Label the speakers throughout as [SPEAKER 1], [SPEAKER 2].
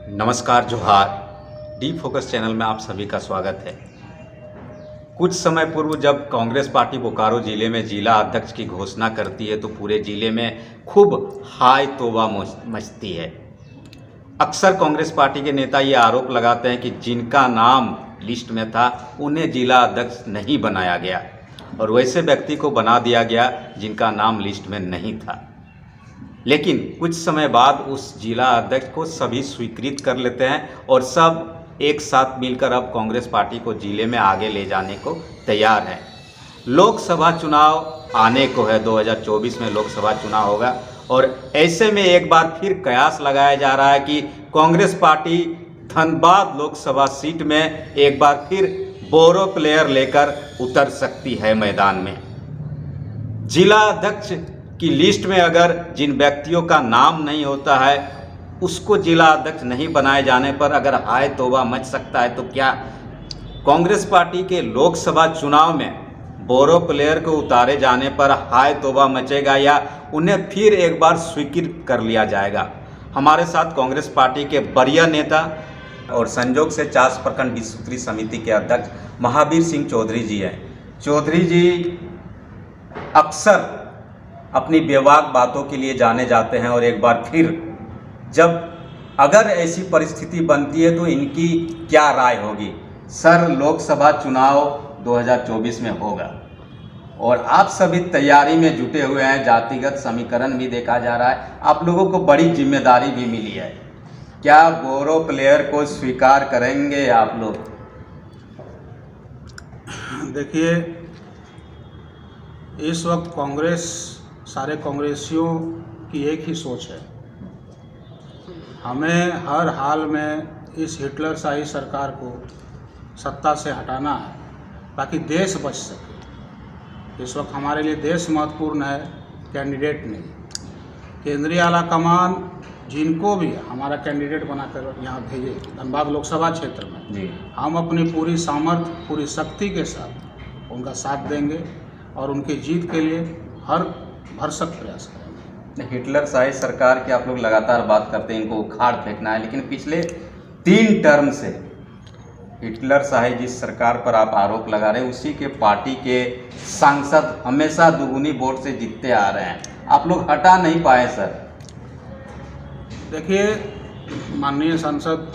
[SPEAKER 1] नमस्कार जोहार। D focus channel में आप सभी का स्वागत है। कुछ समय पूर्व जब कांग्रेस पार्टी बोकारो जिले में जिला अध्यक्ष की घोषणा करती है तो पूरे जिले में खूब हाय तौबा मचती है। अक्सर कांग्रेस पार्टी के नेता ये आरोप लगाते हैं कि जिनका नाम लिस्ट में था उन्हें जिला अध्यक्ष नहीं बनाया गया और वैसे व्यक्ति को बना दिया गया जिनका नाम लिस्ट में नहीं था। लेकिन कुछ समय बाद उस जिला अध्यक्ष को सभी स्वीकृत कर लेते हैं और सब एक साथ मिलकर अब कांग्रेस पार्टी को जिले में आगे ले जाने को तैयार हैं। लोकसभा चुनाव आने को है, 2024 में लोकसभा चुनाव होगा और ऐसे में एक बार फिर कयास लगाया जा रहा है कि कांग्रेस पार्टी धनबाद लोकसभा सीट में एक बार फिर बोरो प्लेयर लेकर उतर सकती है मैदान में। जिला अध्यक्ष की लिस्ट में अगर जिन व्यक्तियों का नाम नहीं होता है उसको जिला अध्यक्ष नहीं बनाए जाने पर अगर हाय तौबा मच सकता है, तो क्या कांग्रेस पार्टी के लोकसभा चुनाव में बोरो प्लेयर को उतारे जाने पर हाय तौबा मचेगा या उन्हें फिर एक बार स्वीकृत कर लिया जाएगा? हमारे साथ कांग्रेस पार्टी के वरीय नेता और संजोग से चास प्रखंड विस्तृत समिति के अध्यक्ष महावीर सिंह चौधरी जी हैं। चौधरी जी अक्सर अपनी बेबाक बातों के लिए जाने जाते हैं और एक बार फिर जब अगर ऐसी परिस्थिति बनती है तो इनकी क्या राय होगी? सर, लोकसभा चुनाव 2024 में होगा और आप सभी तैयारी में जुटे हुए हैं। जातिगत समीकरण भी देखा जा रहा है, आप लोगों को बड़ी जिम्मेदारी भी मिली है। क्या बोरो प्लेयर को स्वीकार करेंगे आप लोग?
[SPEAKER 2] देखिए, इस वक्त कांग्रेस, सारे कांग्रेसियों की एक ही सोच है, हमें हर हाल में इस हिटलरशाही सरकार को सत्ता से हटाना है ताकि देश बच सके। इस वक्त हमारे लिए देश महत्वपूर्ण है, कैंडिडेट नहीं। केंद्रीय आला कमान जिनको भी हमारा कैंडिडेट बनाकर यहाँ भेजे धनबाद लोकसभा क्षेत्र में
[SPEAKER 1] जी, हम
[SPEAKER 2] अपनी पूरी सामर्थ्य, पूरी शक्ति के साथ उनका साथ देंगे और उनकी जीत के लिए हर भरसक प्रयास करेंगे।
[SPEAKER 1] हिटलरशाही सरकार की आप लोग लगातार बात करते हैं, इनको उखाड़ फेंकना है, लेकिन पिछले 3 टर्म से हिटलरशाही जिस सरकार पर आप आरोप लगा रहे हैं उसी के पार्टी के सांसद हमेशा दुगुनी वोट से जीतते आ रहे हैं, आप लोग हटा नहीं पाए सर।
[SPEAKER 2] देखिए, माननीय सांसद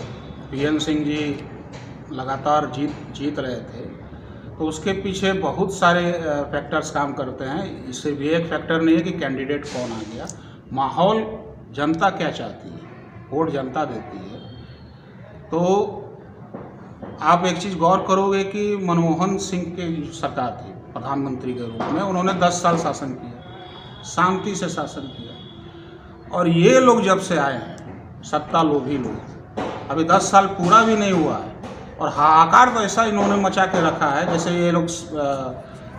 [SPEAKER 2] पीएन सिंह जी लगातार जीत रहे थे, तो उसके पीछे बहुत सारे फैक्टर्स काम करते हैं। इससे भी एक फैक्टर नहीं है कि कैंडिडेट कौन आ गया, माहौल जनता क्या चाहती है, वोट जनता देती है। तो आप एक चीज़ गौर करोगे कि मनमोहन सिंह की सरकार थी प्रधानमंत्री के रूप में, उन्होंने 10 साल शासन किया, शांति से शासन किया। और ये लोग जब से आए हैं, सत्ता लोभी लोग, अभी 10 साल पूरा भी नहीं हुआ है और हाहाकार तो ऐसा इन्होंने मचा के रखा है जैसे ये लोग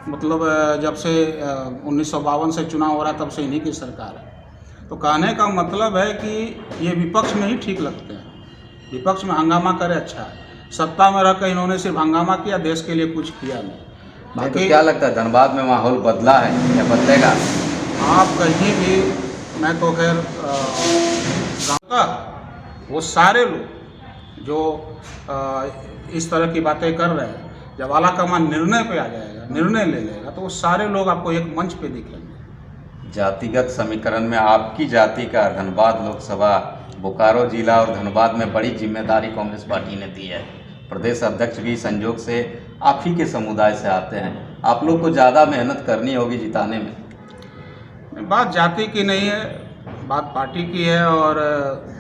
[SPEAKER 2] मतलब जब से 1952 से चुनाव हो रहा तब से इन्हीं की सरकार है। तो कहने का मतलब है कि ये विपक्ष में ही ठीक लगते हैं, विपक्ष में हंगामा करे अच्छा है, सत्ता में रहकर इन्होंने सिर्फ हंगामा किया, देश के लिए कुछ किया नहीं।
[SPEAKER 1] बाकी तो क्या लगता है धनबाद में माहौल बदला है या बदलेगा?
[SPEAKER 2] आप कहीं भी, मैं तो खैर जानता, वो सारे लोग जो इस तरह की बातें कर रहे हैं, जब आला कमान निर्णय पे आ जाएगा, निर्णय ले लेगा, तो वो सारे लोग आपको एक मंच पे दिखेंगे।
[SPEAKER 1] जातिगत समीकरण में आपकी जाति का धनबाद लोकसभा, बोकारो जिला और धनबाद में बड़ी जिम्मेदारी कांग्रेस पार्टी ने दी है। प्रदेश अध्यक्ष भी संजोग से आप ही के समुदाय से आते हैं, आप लोग को ज़्यादा मेहनत करनी होगी जिताने में।
[SPEAKER 2] बात जाति की नहीं है, बात पार्टी की है और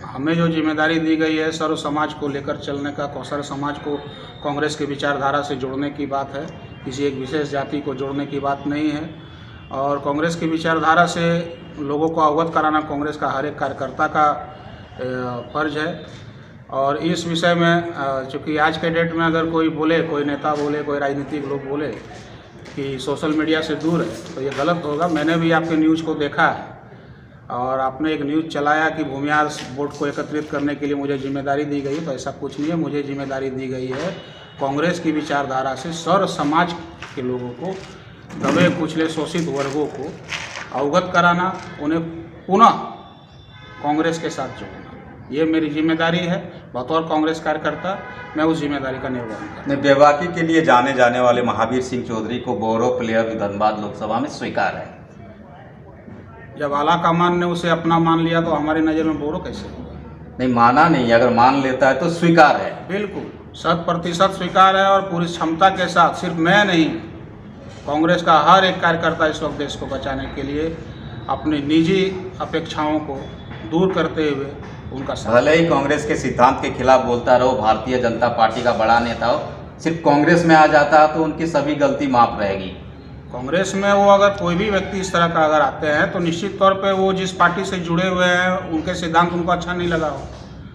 [SPEAKER 2] हमें जो जिम्मेदारी दी गई है सर्व समाज को लेकर चलने का, सर्व समाज को कांग्रेस की विचारधारा से जोड़ने की बात है, किसी एक विशेष जाति को जोड़ने की बात नहीं है। और कांग्रेस की विचारधारा से लोगों को अवगत कराना कांग्रेस का हर एक कार्यकर्ता का फर्ज है। और इस विषय में चूँकि आज के डेट में अगर कोई बोले, कोई नेता बोले, कोई राजनीतिक लोग बोले कि सोशल मीडिया से दूर है, तो ये गलत होगा। मैंने भी आपके न्यूज़ को देखा है और आपने एक न्यूज़ चलाया कि भूमिहार वोट को एकत्रित करने के लिए मुझे जिम्मेदारी दी गई, तो ऐसा कुछ नहीं है। मुझे जिम्मेदारी दी गई है कांग्रेस की विचारधारा से सर्व समाज के लोगों को, दबे कुचले शोषित वर्गों को अवगत कराना, उन्हें पुनः कांग्रेस के साथ जोड़ना। ये मेरी जिम्मेदारी है। बतौर कांग्रेस कार्यकर्ता मैं उस जिम्मेदारी का निर्वहन करता
[SPEAKER 1] नहीं, बेबाकी के लिए जाने जाने वाले महावीर सिंह चौधरी को बोरो प्लेयर धनबाद लोकसभा में स्वीकार है।
[SPEAKER 2] हूँ। जब आला कमान ने उसे अपना मान लिया तो हमारी नज़र में बोरो कैसे होगा?
[SPEAKER 1] नहीं, माना नहीं, अगर मान लेता है तो स्वीकार है।
[SPEAKER 2] बिल्कुल 100% स्वीकार है और पूरी क्षमता के साथ। सिर्फ मैं नहीं, कांग्रेस का हर एक कार्यकर्ता इस वक्त देश को बचाने के लिए अपनी निजी अपेक्षाओं को दूर करते हुए उनका साथ।
[SPEAKER 1] भले ही कांग्रेस के सिद्धांत के खिलाफ बोलता रहो, भारतीय जनता पार्टी का बड़ा नेता हो, सिर्फ कांग्रेस में आ जाता है तो उनकी सभी गलती माफ रहेगी।
[SPEAKER 2] कांग्रेस में वो अगर कोई भी व्यक्ति इस तरह का अगर आते हैं तो निश्चित तौर पे वो जिस पार्टी से जुड़े हुए हैं उनके सिद्धांत उनको अच्छा नहीं लगा हो,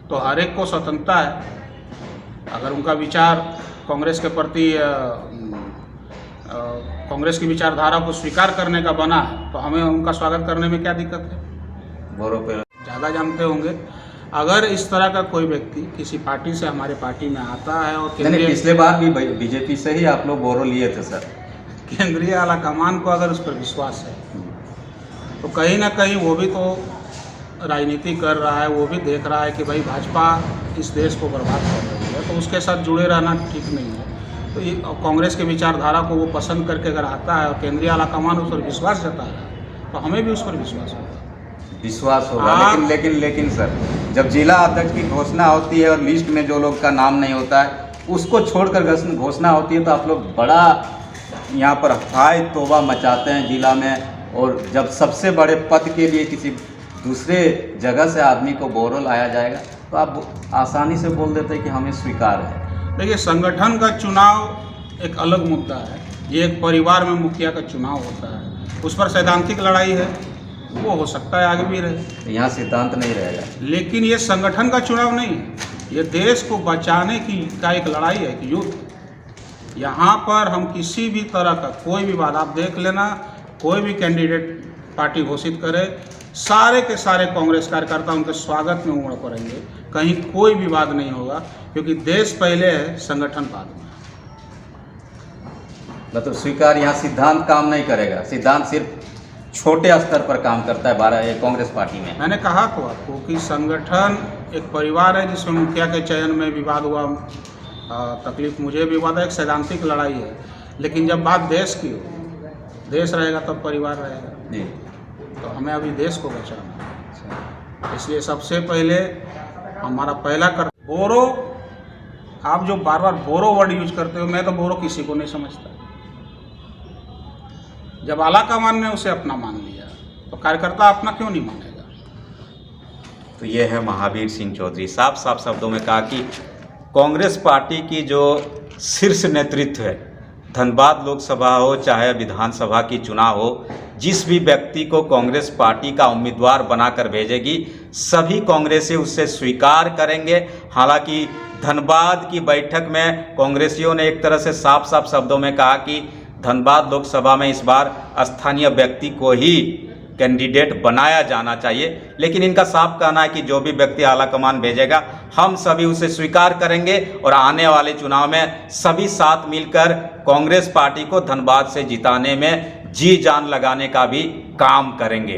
[SPEAKER 2] तो हर एक को स्वतंत्रता है। अगर उनका विचार कांग्रेस के प्रति कांग्रेस की विचारधारा को स्वीकार करने का बना है तो हमें उनका स्वागत करने में क्या दिक्कत है?
[SPEAKER 1] बोरो पे
[SPEAKER 2] ज़्यादा जानते होंगे, अगर इस तरह का कोई व्यक्ति किसी पार्टी से हमारे पार्टी में आता है और
[SPEAKER 1] नहीं, पिछले बार भी बीजेपी से ही आप लोग बोरो लिए थे सर।
[SPEAKER 2] केंद्रीय आला कमान को अगर उस पर विश्वास है तो कहीं ना कहीं वो भी तो राजनीति कर रहा है, वो भी देख रहा है कि भाई भाजपा इस देश को बर्बाद कर रही है, तो उसके साथ जुड़े रहना ठीक नहीं है। तो ये कांग्रेस की विचारधारा को वो पसंद करके अगर आता है और केंद्रीय आला कमान उस पर विश्वास जता है तो हमें भी उस पर विश्वास होगा।
[SPEAKER 1] विश्वास होगा, लेकिन सर, जब जिला अध्यक्ष की घोषणा होती है और लिस्ट में जो लोग का नाम नहीं होता है उसको छोड़कर घोषणा होती है तो आप लोग बड़ा यहाँ पर हाय तौबा मचाते हैं जिला में। और जब सबसे बड़े पद के लिए किसी दूसरे जगह से आदमी को बोरो लाया जाएगा तो आप आसानी से बोल देते हैं कि हमें स्वीकार है।
[SPEAKER 2] देखिए, संगठन का चुनाव एक अलग मुद्दा है। ये एक परिवार में मुखिया का चुनाव होता है, उस पर सैद्धांतिक लड़ाई है, वो हो सकता है आगे भी रहे।
[SPEAKER 1] यहाँ सिद्धांत नहीं रहेगा,
[SPEAKER 2] लेकिन ये संगठन का चुनाव नहीं है, ये देश को बचाने की का एक लड़ाई है, एक युद्ध। यहाँ पर हम किसी भी तरह का कोई भी बात, आप देख लेना, कोई भी कैंडिडेट पार्टी घोषित करे, सारे के सारे कांग्रेस कार्यकर्ता उनके स्वागत में उमड़ पड़ेंगे, कहीं कोई विवाद नहीं होगा, क्योंकि देश पहले है, संगठन बाद में।
[SPEAKER 1] मतलब स्वीकार, यहाँ सिद्धांत काम नहीं करेगा, सिद्धांत सिर्फ छोटे स्तर पर काम करता है कांग्रेस पार्टी में।
[SPEAKER 2] मैंने कहा तो आपको कि संगठन एक परिवार है जिसमें मुखिया के चयन में विवाद हुआ, तकलीफ मुझे भी हुआ था, एक सैद्धांतिक लड़ाई है। लेकिन जब बात देश की हो, देश रहेगा तब परिवार रहेगा
[SPEAKER 1] जी।
[SPEAKER 2] तो हमें अभी देश को बचाना है, इसलिए सबसे पहले हमारा पहला बोरो, आप जो बार बार बोरो वर्ड यूज करते हो, मैं तो बोरो किसी को नहीं समझता। जब आला कमान ने उसे अपना मान लिया तो कार्यकर्ता अपना क्यों नहीं मानेगा?
[SPEAKER 1] तो ये है महावीर सिंह चौधरी, साफ साफ शब्दों में कहा कि कांग्रेस पार्टी की जो शीर्ष नेतृत्व है, धनबाद लोकसभा हो चाहे विधानसभा की चुनाव हो, जिस भी व्यक्ति को कांग्रेस पार्टी का उम्मीदवार बनाकर भेजेगी सभी कांग्रेसी उससे स्वीकार करेंगे। हालांकि धनबाद की बैठक में कांग्रेसियों ने एक तरह से साफ साफ शब्दों में कहा कि धनबाद लोकसभा में इस बार स्थानीय व्यक्ति को ही कैंडिडेट बनाया जाना चाहिए, लेकिन इनका साफ कहना है कि जो भी व्यक्ति आलाकमान भेजेगा हम सभी उसे स्वीकार करेंगे और आने वाले चुनाव में सभी साथ मिलकर कांग्रेस पार्टी को धनबाद से जिताने में जी जान लगाने का भी काम करेंगे।